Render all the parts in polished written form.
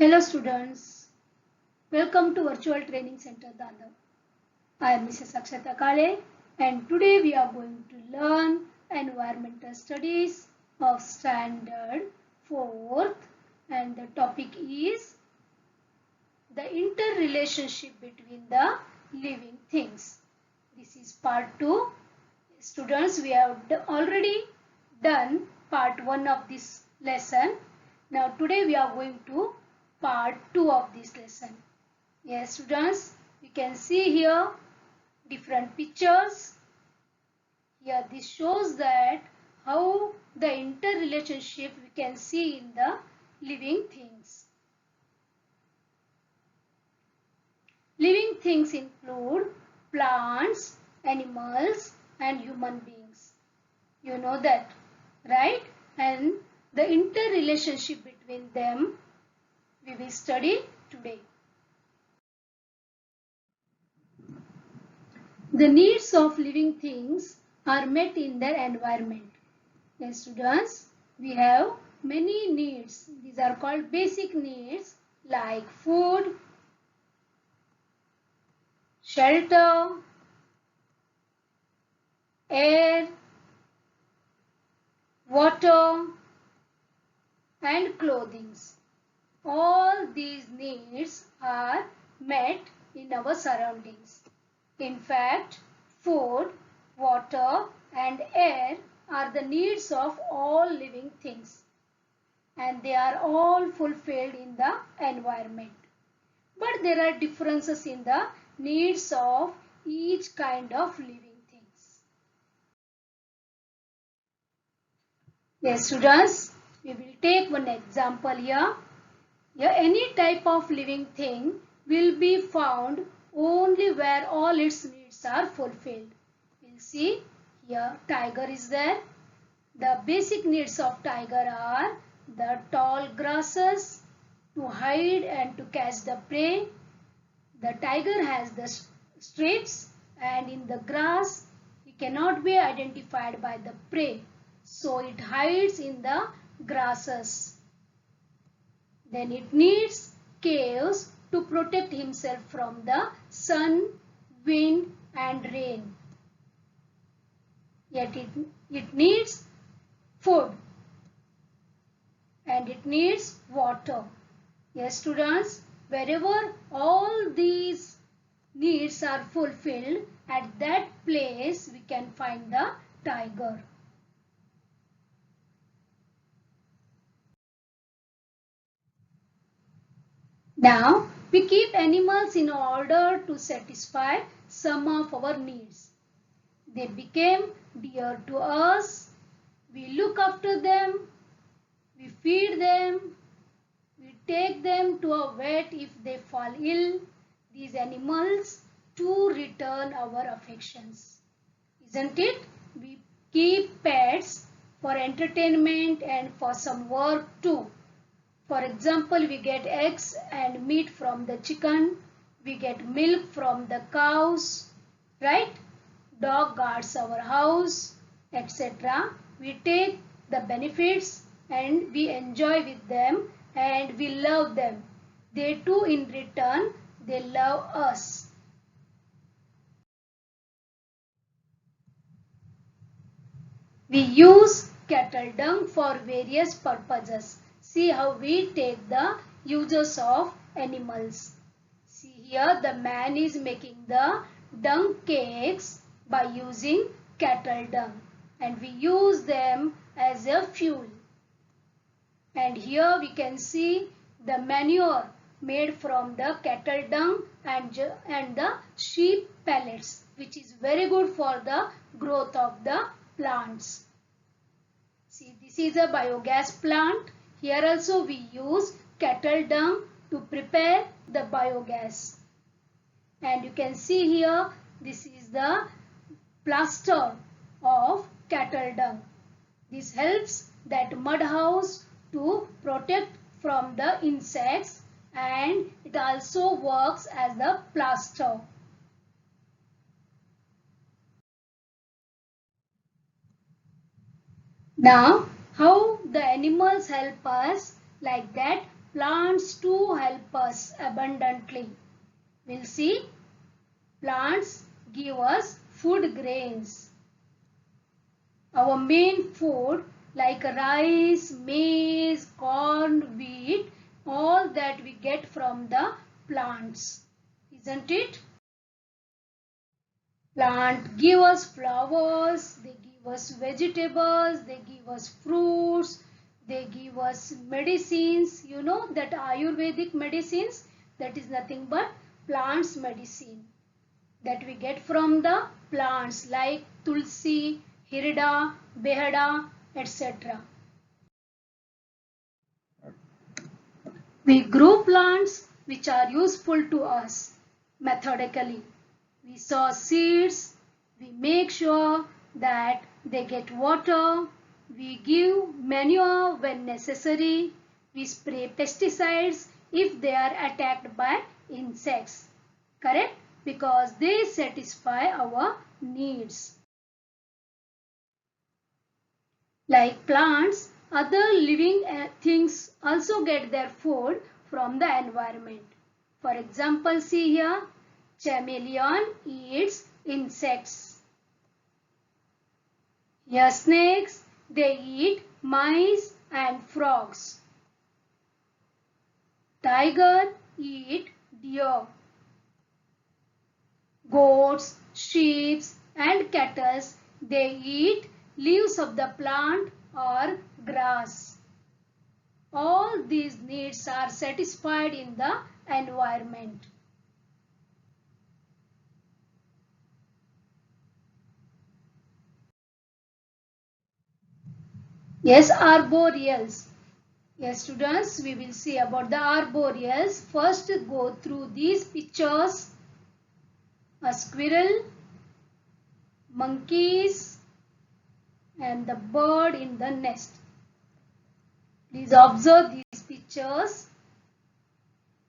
Hello students, welcome to Virtual Training Center Dadar. I am Mrs. Akshata Kale and today we are going to learn environmental studies of standard 4th and the topic is the interrelationship between the living things. This is part 2. Students, we have already done part 1 of this lesson. Now today we are going to part 2 of this lesson. Yes students, we can see here different pictures. Here this shows that how the interrelationship we can see in the living things. Living things include plants, animals and human beings. You know that, right? And the interrelationship between them we will study today. The needs of living things are met in their environment. Yes, students, we have many needs. These are called basic needs like food, shelter, air, water, and clothing. All these needs are met in our surroundings. In fact, food, water, and air are the needs of all living things, and they are all fulfilled in the environment. But there are differences in the needs of each kind of living things. Yes, students, we will take one example here. Here, any type of living thing will be found only where all its needs are fulfilled. We'll see here tiger is there. The basic needs of tiger are the tall grasses to hide and to catch the prey. The tiger has the strips and in the grass it cannot be identified by the prey. So it hides in the grasses. Then it needs caves to protect himself from the sun, wind and rain. Yet it needs food and it needs water. Yes students, wherever all these needs are fulfilled, at that place we can find the tiger. Now, we keep animals in order to satisfy some of our needs. They became dear to us. We look after them. We feed them. We take them to a vet if they fall ill. These animals too return our affections. Isn't it? We keep pets for entertainment and for some work too. For example, we get eggs and meat from the chicken. We get milk from the cows, right? Dog guards our house, etc. We take the benefits and we enjoy with them and we love them. They too in return, they love us. We use cattle dung for various purposes. See how we take the uses of animals. See here the man is making the dung cakes by using cattle dung and we use them as a fuel. And here we can see the manure made from the cattle dung and the sheep pellets, which is very good for the growth of the plants. See, this is a biogas plant. Here also we use cattle dung to prepare the biogas. And you can see here, this is the plaster of cattle dung. This helps that mud house to protect from the insects and it also works as the plaster. Now, how the animals help us like that plants to help us abundantly. We'll see plants give us food grains. Our main food like rice, maize, corn, wheat, all that we get from the plants, isn't it? Plant give us flowers, they give us vegetables, they give us fruits, they give us medicines. You know that Ayurvedic medicines, that is nothing but plants medicine that we get from the plants like tulsi, hirida, behada, etc. We grow plants which are useful to us methodically. We sow seeds, we make sure that they get water, we give manure when necessary, we spray pesticides if they are attacked by insects. Correct? Because they satisfy our needs. Like plants, other living things also get their food from the environment. For example, see here, chameleon eats insects. Here snakes, they eat mice and frogs. Tiger eat deer. Goats, sheep and cattle, they eat leaves of the plant or grass. All these needs are satisfied in the environment. Yes, arboreals. Yes, students, we will see about the arboreals. First, go through these pictures. A squirrel, monkeys, and the bird in the nest. Please observe these pictures.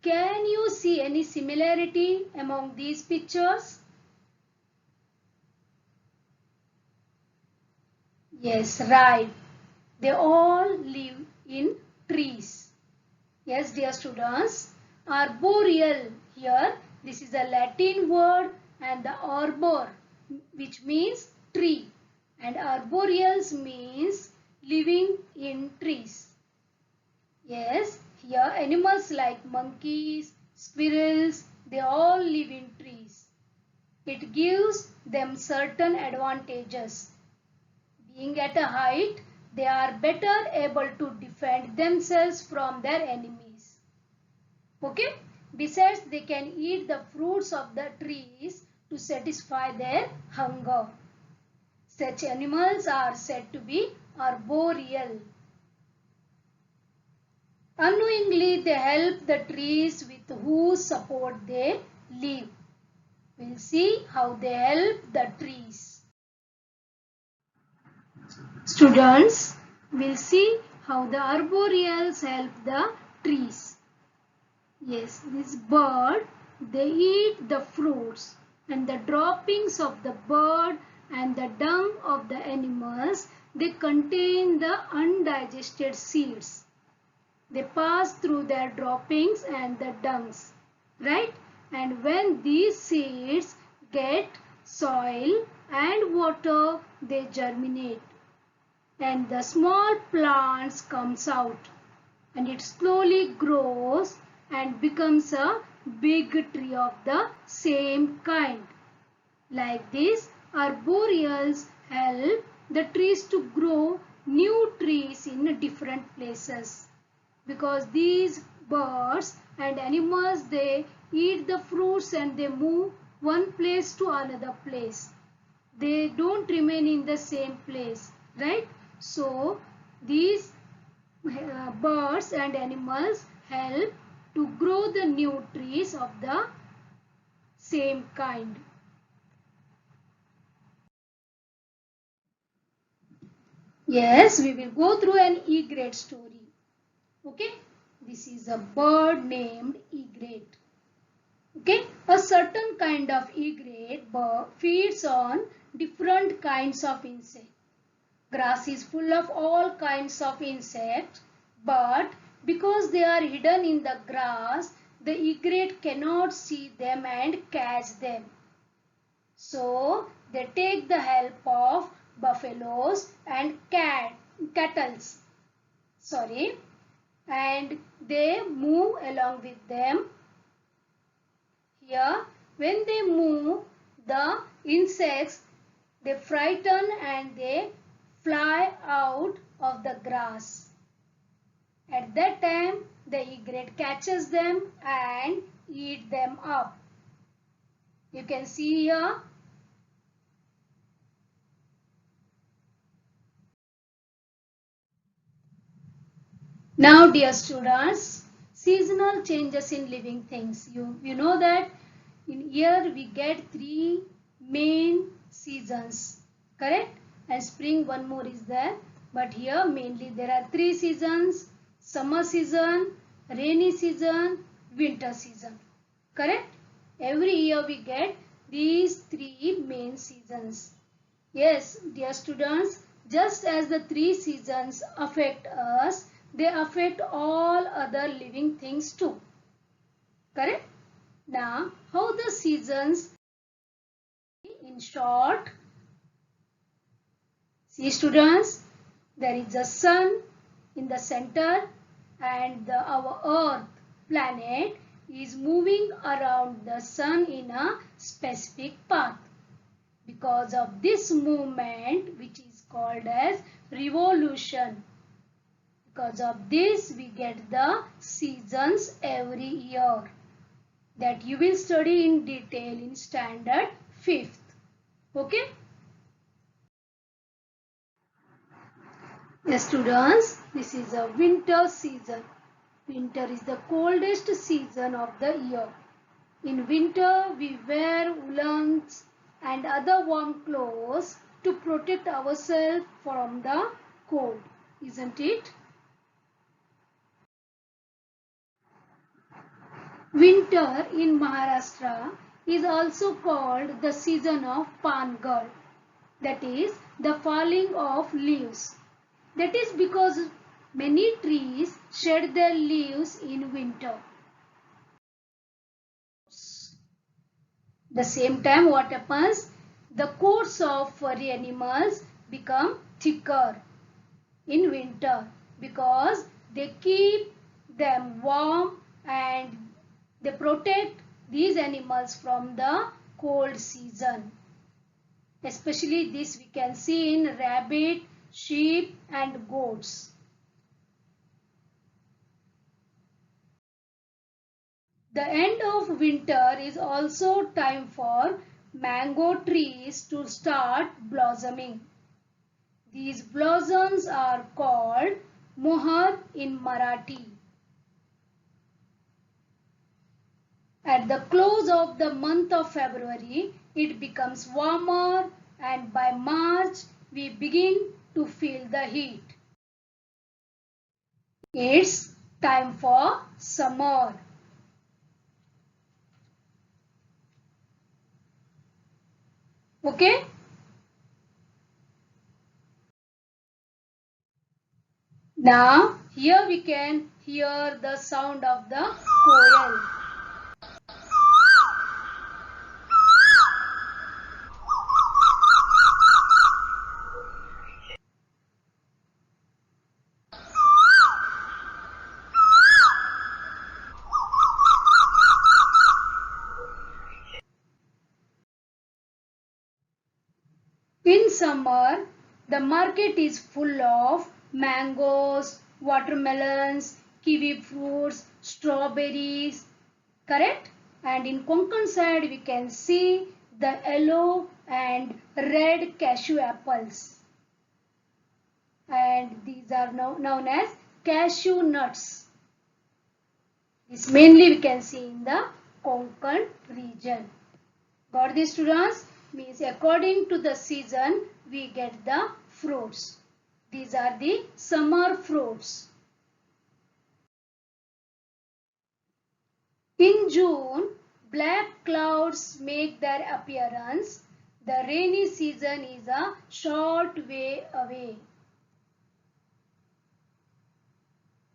Can you see any similarity among these pictures? Yes, right. They all live in trees. Yes, dear students, arboreal here, this is a Latin word and the arbor, which means tree, and arboreals means living in trees. Yes, here animals like monkeys, squirrels, they all live in trees. It gives them certain advantages. Being at a height, they are better able to defend themselves from their enemies. Okay? Besides, they can eat the fruits of the trees to satisfy their hunger. Such animals are said to be arboreal. Unknowingly, they help the trees with whose support they live. We'll see how they help the trees. Students, we'll see how the arboreals help the trees. Yes, this bird, they eat the fruits and the droppings of the bird and the dung of the animals, they contain the undigested seeds. They pass through their droppings and the dungs, right? And when these seeds get soil and water, they germinate. And the small plants comes out and it slowly grows and becomes a big tree of the same kind. Like this, arboreals help the trees to grow new trees in different places. Because these birds and animals, they eat the fruits and they move one place to another place. They don't remain in the same place, right? So these birds and animals help to grow the new trees of the same kind. Yes, we will go through an egret story. Okay, this is a bird named egret. Okay, a certain kind of egret bird feeds on different kinds of insects. Grass is full of all kinds of insects, but Because they are hidden in the grass, the egret cannot see them and catch them. So they take the help of buffaloes and cattle. Sorry, and they move along with them. Here, when they move, the insects they frighten and they fly out of the grass. At that time, the egret catches them and eat them up. You can see here. Now, dear students, seasonal changes in living things. You know that in year we get three main seasons, correct? And spring one more is there. But here mainly there are three seasons: summer season, rainy season, winter season. Correct? Every year we get these three main seasons. Yes, dear students, just as the three seasons affect us, they affect all other living things too. Correct? Now, how the seasons in short? See students, there is a sun in the center and our earth planet is moving around the sun in a specific path. Because of this movement, which is called as revolution, because of this we get the seasons every year that you will study in detail in standard 5th. Okay? Yes, students, this is a winter season. Winter is the coldest season of the year. In winter, we wear woolens and other warm clothes to protect ourselves from the cold, isn't it? Winter in Maharashtra is also called the season of Pangal, that is the falling of leaves. That is because many trees shed their leaves in winter. The same time what happens? The coats of furry animals become thicker in winter because they keep them warm and they protect these animals from the cold season. Especially this we can see in rabbit, sheep and goats. The end of winter is also time for mango trees to start blossoming. These blossoms are called mohar in Marathi. At the close of the month of February, it becomes warmer and by March, we begin to feel the heat. It's time for summer. Okay? Now, here we can hear the sound of the koel. In summer, the market is full of mangoes, watermelons, kiwi fruits, strawberries, correct? And in Konkan side, we can see the yellow and red cashew apples. And these are known as cashew nuts. This mainly we can see in the Konkan region. Got this, students? Means according to the season we get the fruits. These are the summer fruits. In June, black clouds make their appearance. The rainy season is a short way away.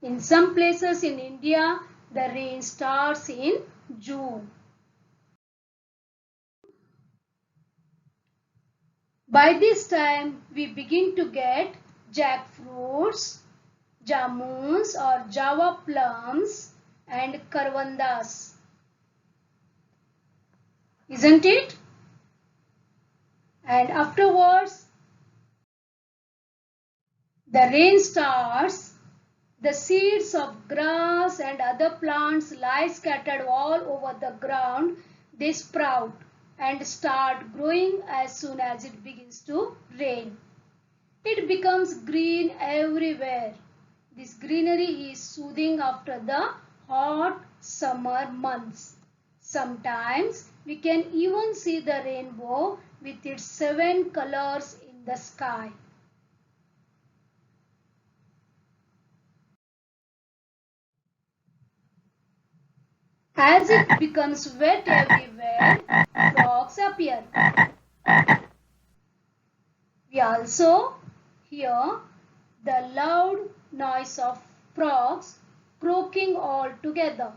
In some places in India, the rain starts in June. By this time, we begin to get jackfruits, jamuns or Java plums and karvandas. Isn't it? And afterwards, the rain starts. The seeds of grass and other plants lie scattered all over the ground. They sprout and start growing as soon as it begins to rain. It becomes green everywhere. This greenery is soothing after the hot summer months. Sometimes we can even see the rainbow with its 7 colors in the sky. As it becomes wet everywhere, frogs appear. We also hear the loud noise of frogs croaking all together.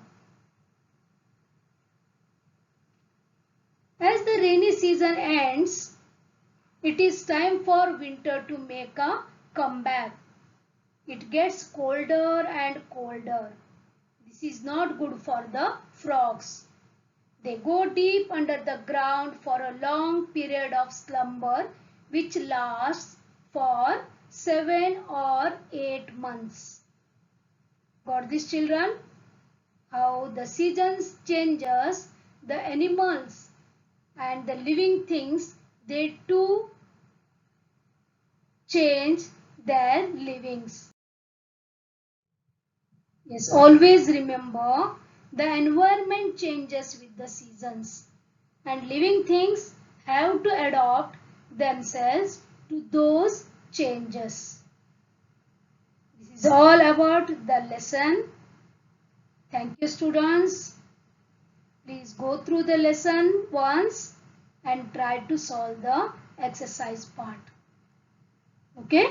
As the rainy season ends, it is time for winter to make a comeback. It gets colder and colder. This is not good for the frogs. They go deep under the ground for a long period of slumber which lasts for 7 or 8 months. Got this, children? How the seasons changes, the animals and the living things, they too change their livings. Yes, always remember the environment changes with the seasons and living things have to adapt themselves to those changes. This is all about the lesson. Thank you, students. Please go through the lesson once and try to solve the exercise part. Okay?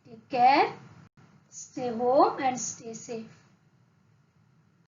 Take care, stay home and stay safe.